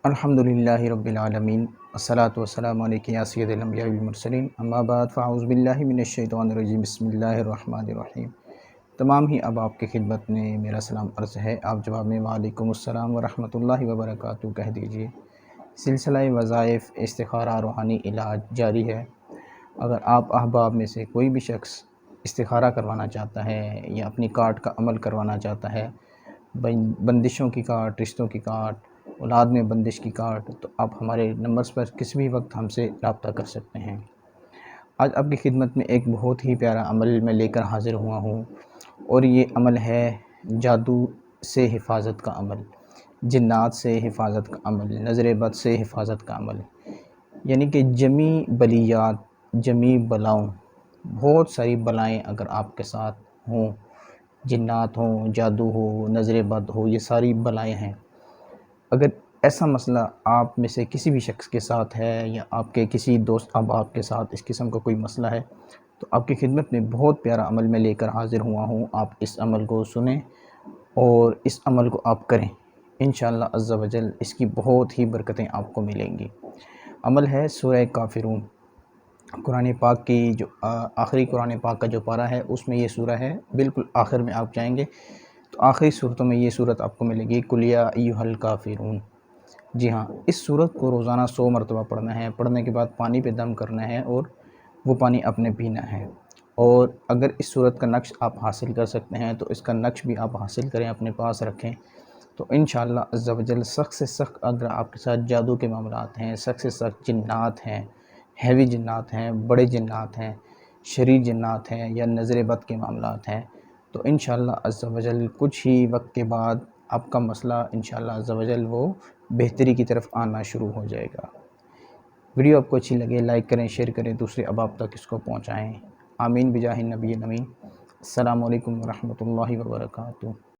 الحمدللہ رب العالمین والصلاة والسلام علیکم یا سید الانبیاء والمرسلین اما بعد فاعوذ باللہ من الشیطان الرجیم بسم اللہ الرحمن الرحیم۔ تمام ہی اب آپ کی خدمت میں میرا سلام عرض ہے، آپ جواب میں وعلیکم السلام ورحمۃ اللہ وبرکاتہ کہہ دیجئے۔ سلسلہ وظائف استخارہ روحانی علاج جاری ہے۔ اگر آپ احباب میں سے کوئی بھی شخص استخارہ کروانا چاہتا ہے یا اپنی کاٹ کا عمل کروانا چاہتا ہے، بندشوں کی کاٹ، رشتوں کی کاٹ، اولاد میں بندش کی کاٹ، تو آپ ہمارے نمبرز پر کسی بھی وقت ہم سے رابطہ کر سکتے ہیں۔ آج آپ کی خدمت میں ایک بہت ہی پیارا عمل میں لے کر حاضر ہوا ہوں، اور یہ عمل ہے جادو سے حفاظت کا عمل، جنات سے حفاظت کا عمل، نظر بد سے حفاظت کا عمل، یعنی کہ جمی بلیات، جمی بلاؤں، بہت ساری بلائیں اگر آپ کے ساتھ ہوں، جنات ہوں، جادو ہو، نظر بد ہو، یہ ساری بلائیں ہیں۔ اگر ایسا مسئلہ آپ میں سے کسی بھی شخص کے ساتھ ہے یا آپ کے کسی دوست احباب کے ساتھ اس قسم کا کوئی مسئلہ ہے، تو آپ کی خدمت میں بہت پیارا عمل میں لے کر حاضر ہوا ہوں۔ آپ اس عمل کو سنیں اور اس عمل کو آپ کریں، انشاءاللہ عز و جل اس کی بہت ہی برکتیں آپ کو ملیں گی۔ عمل ہے سورہ کافرون، قرآن پاک کی جو آخری قرآن پاک کا جو پارہ ہے اس میں یہ سورہ ہے، بالکل آخر میں آپ جائیں گے تو آخری صورتوں میں یہ صورت آپ کو ملے گی، قل یا ایھا الکافرون۔ جی ہاں، اس صورت کو روزانہ 100 مرتبہ پڑھنا ہے، پڑھنے کے بعد پانی پہ دم کرنا ہے اور وہ پانی اپنے پینا ہے۔ اور اگر اس صورت کا نقش آپ حاصل کر سکتے ہیں تو اس کا نقش بھی آپ حاصل کریں، اپنے پاس رکھیں، تو انشاءاللہ عز و جل سخت سے سخت اگر آپ کے ساتھ جادو کے معاملات ہیں، سخت سے سخت جنات ہیں، ہیوی جنات ہیں، بڑے جنات ہیں، شریر جنات ہیں یا نظر بد کے معاملات ہیں، تو انشاءاللہ عز و جل کچھ ہی وقت کے بعد آپ کا مسئلہ انشاءاللہ عز و جل وہ بہتری کی طرف آنا شروع ہو جائے گا۔ ویڈیو آپ کو اچھی لگے لائک کریں، شیئر کریں، دوسرے احباب تک اس کو پہنچائیں۔ آمین بجاہ النبی الامین۔ السلام علیکم ورحمۃ اللہ وبرکاتہ۔